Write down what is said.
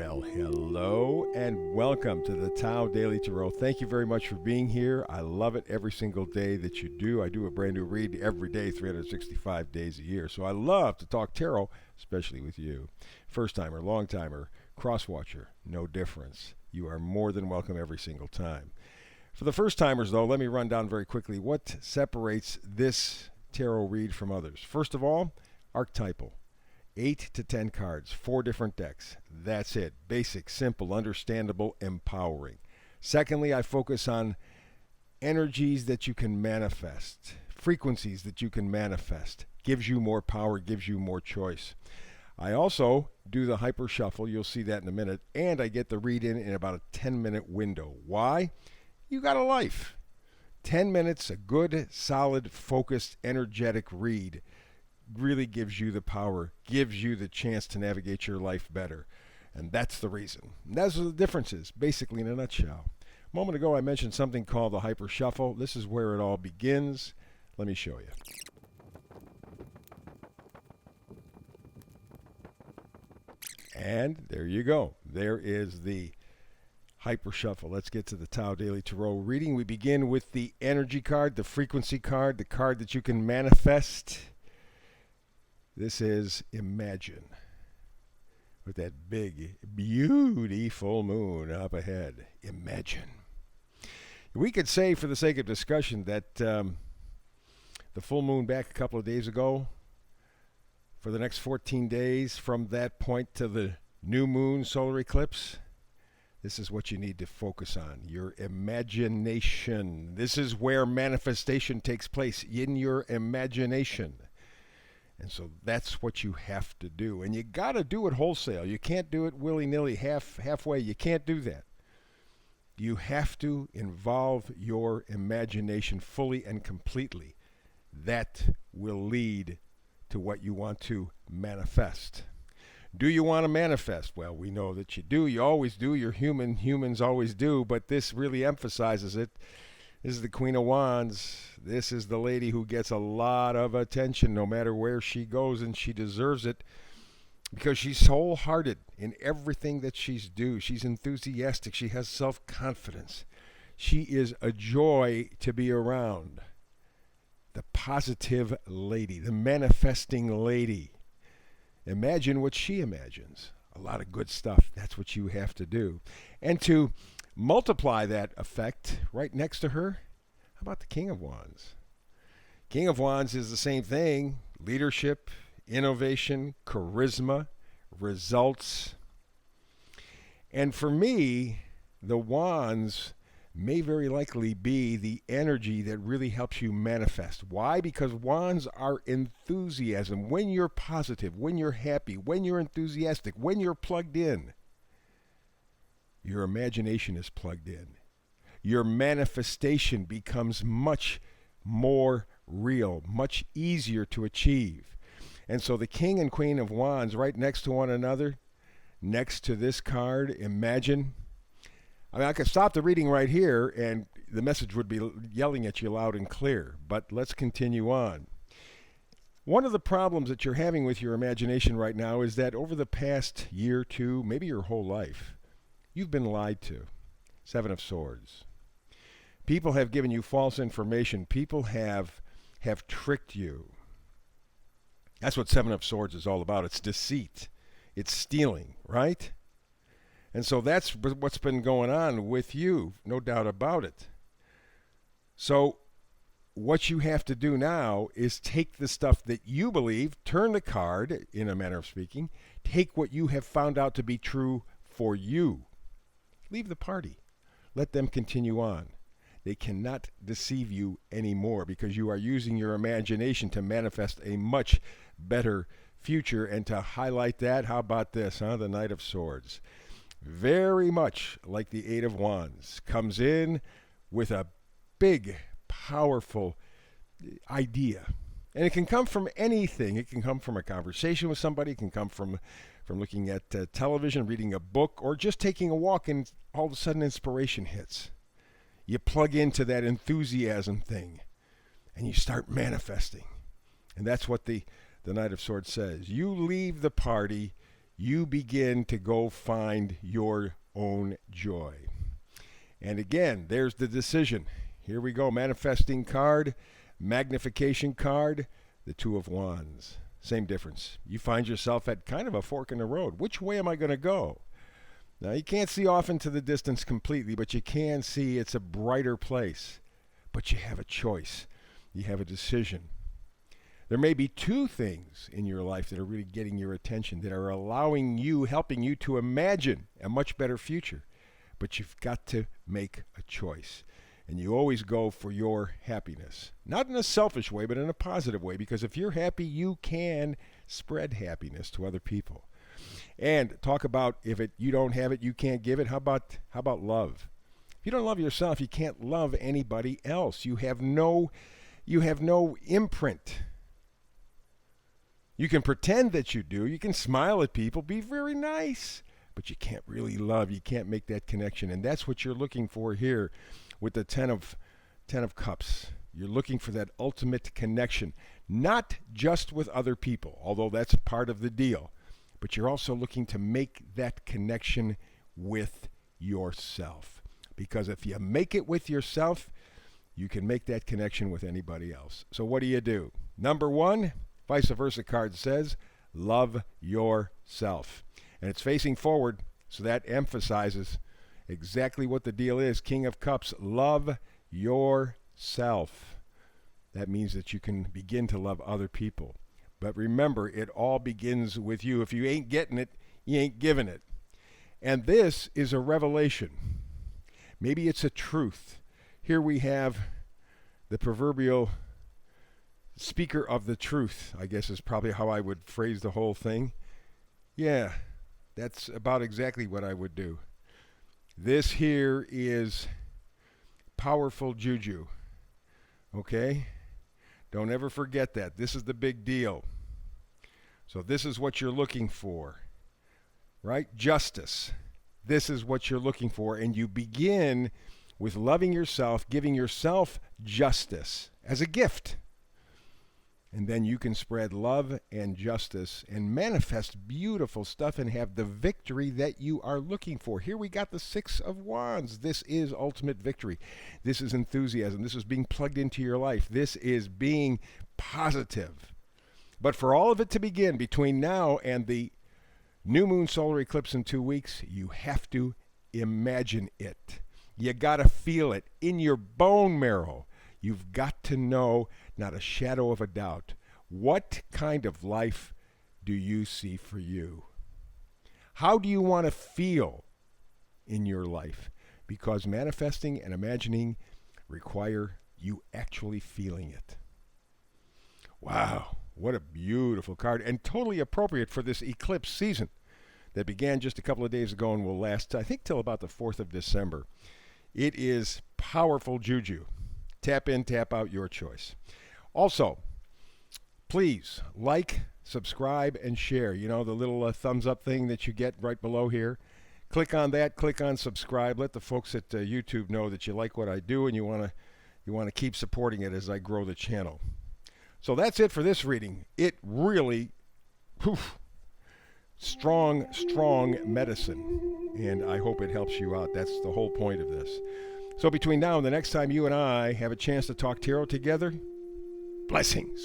Well, hello and welcome to the Tao Daily Tarot. Thank you very much for being here. I love it every single day that you do. I do a brand new read every day, 365 days a year. So I love to talk tarot, especially with you. First timer, long timer, cross watcher, no difference. You are more than welcome every single time. For the first timers, though, let me run down very quickly what separates this tarot read from others. First of all, archetypal. 8 to 10 cards, 4 different decks. That's it. Basic, simple, understandable, empowering. Secondly, I focus on energies that you can manifest, frequencies that you can manifest. Gives you more power, gives you more choice. I also do the hyper shuffle. You'll see that in a minute. And I get the read in about a 10-minute window. Why? You got a life. 10 minutes, a good, solid, focused, energetic read really gives you the power, gives you the chance to navigate your life better. And that's the reason. And that's what the difference is, basically in a nutshell. A moment ago, I mentioned something called the hyper shuffle. This is where it all begins. Let me show you. And there you go. There is the hyper shuffle. Let's get to the Tao Daily Tarot reading. We begin with the energy card, the frequency card, the card that you can manifest. This is Imagine, with that big, beautiful moon up ahead. Imagine. We could say, for the sake of discussion, that the full moon back a couple of days ago, for the next 14 days from that point to the new moon solar eclipse, this is what you need to focus on, your imagination. This is where manifestation takes place, in your imagination. And so that's what you have to do. And you got to do it wholesale. You can't do it willy-nilly, halfway. You can't do that. You have to involve your imagination fully and completely. That will lead to what you want to manifest. Do you want to manifest? Well, we know that you do. You always do. You're human. Humans always do. But this really emphasizes it. This is the Queen of Wands. This is the lady who gets a lot of attention no matter where she goes, and she deserves it because she's wholehearted in everything that she's do. She's enthusiastic. She has self-confidence. She is a joy to be around. The positive lady, the manifesting lady. Imagine what she imagines. A lot of good stuff. That's what you have to do. And to multiply that effect right next to her, how about the King of Wands? King of Wands is the same thing. Leadership, innovation, charisma, results. And for me, the Wands may very likely be the energy that really helps you manifest. Why? Because Wands are enthusiasm. When you're positive, when you're happy, when you're enthusiastic, when you're plugged in, your imagination is plugged in. Your manifestation becomes much more real, much easier to achieve. And so the King and Queen of Wands right next to one another, next to this card, Imagine. I mean, I could stop the reading right here and the message would be yelling at you loud and clear. But let's continue on. One of the problems that you're having with your imagination right now is that over the past year, two, maybe your whole life, you've been lied to. 7 of Swords. People have given you false information. People have tricked you. That's what 7 of Swords is all about. It's deceit. It's stealing, right? And so that's what's been going on with you, no doubt about it. So what you have to do now is take the stuff that you believe, turn the card, in a manner of speaking, take what you have found out to be true for you. Leave the party. Let them continue on. They cannot deceive you anymore because you are using your imagination to manifest a much better future. And to highlight that, how about this, the Knight of Swords? Very much like the 8 of Wands. Comes in with a big, powerful idea. And it can come from anything. It can come from a conversation with somebody. It can come from looking at television, reading a book, or just taking a walk, and all of a sudden inspiration hits. You plug into that enthusiasm thing, and you start manifesting. And that's what the Knight of Swords says. You leave the party, you begin to go find your own joy. And again, there's the decision. Here we go. Manifesting card, magnification card, the Two of Wands. Same difference. You find yourself at kind of a fork in the road. Which way am I going to go? Now, you can't see off into the distance completely, but you can see it's a brighter place. But you have a choice. You have a decision. There may be two things in your life that are really getting your attention, that are allowing you, helping you to imagine a much better future. But you've got to make a choice. And you always go for your happiness. Not in a selfish way, but in a positive way. Because if you're happy, you can spread happiness to other people. And talk about you don't have it, you can't give it. How about love? If you don't love yourself, you can't love anybody else. You have no imprint. You can pretend that you do. You can smile at people, be very nice, but you can't really love. You can't make that connection, and that's what you're looking for here with the Ten of Cups. You're looking for that ultimate connection, not just with other people, although that's a part of the deal, but you're also looking to make that connection with yourself. Because if you make it with yourself, you can make that connection with anybody else. So what do? Number one, vice versa card says, love yourself. And it's facing forward, so that emphasizes exactly what the deal is. King of Cups, love yourself. That means that you can begin to love other people. But remember, it all begins with you. If you ain't getting it, you ain't giving it. And this is a revelation. Maybe it's a truth. Here we have the proverbial speaker of the truth, I guess is probably how I would phrase the whole thing. Yeah, that's about exactly what I would do. This here is powerful juju. Okay? Don't ever forget that. This is the big deal. So this is what you're looking for. Right? Justice. This is what you're looking for. And you begin with loving yourself, giving yourself justice as a gift. And then you can spread love and justice and manifest beautiful stuff and have the victory that you are looking for. Here we got the Six of Wands. This is ultimate victory. This is enthusiasm. This is being plugged into your life. This is being positive. But for all of it to begin between now and the new moon solar eclipse in 2 weeks, you have to imagine it. You got to feel it in your bone marrow. You've got to know, not a shadow of a doubt, what kind of life do you see for you? How do you want to feel in your life? Because manifesting and imagining require you actually feeling it. Wow, what a beautiful card, and totally appropriate for this eclipse season that began just a couple of days ago and will last, I think, till about the 4th of December. It is powerful juju. Tap in, tap out, your choice. Also, please like, subscribe, and share. You know, the little thumbs up thing that you get right below here. Click on that, click on subscribe. Let the folks at YouTube know that you like what I do and you want to keep supporting it as I grow the channel. So that's it for this reading. It really, strong medicine. And I hope it helps you out. That's the whole point of this. So between now and the next time you and I have a chance to talk tarot together, blessings.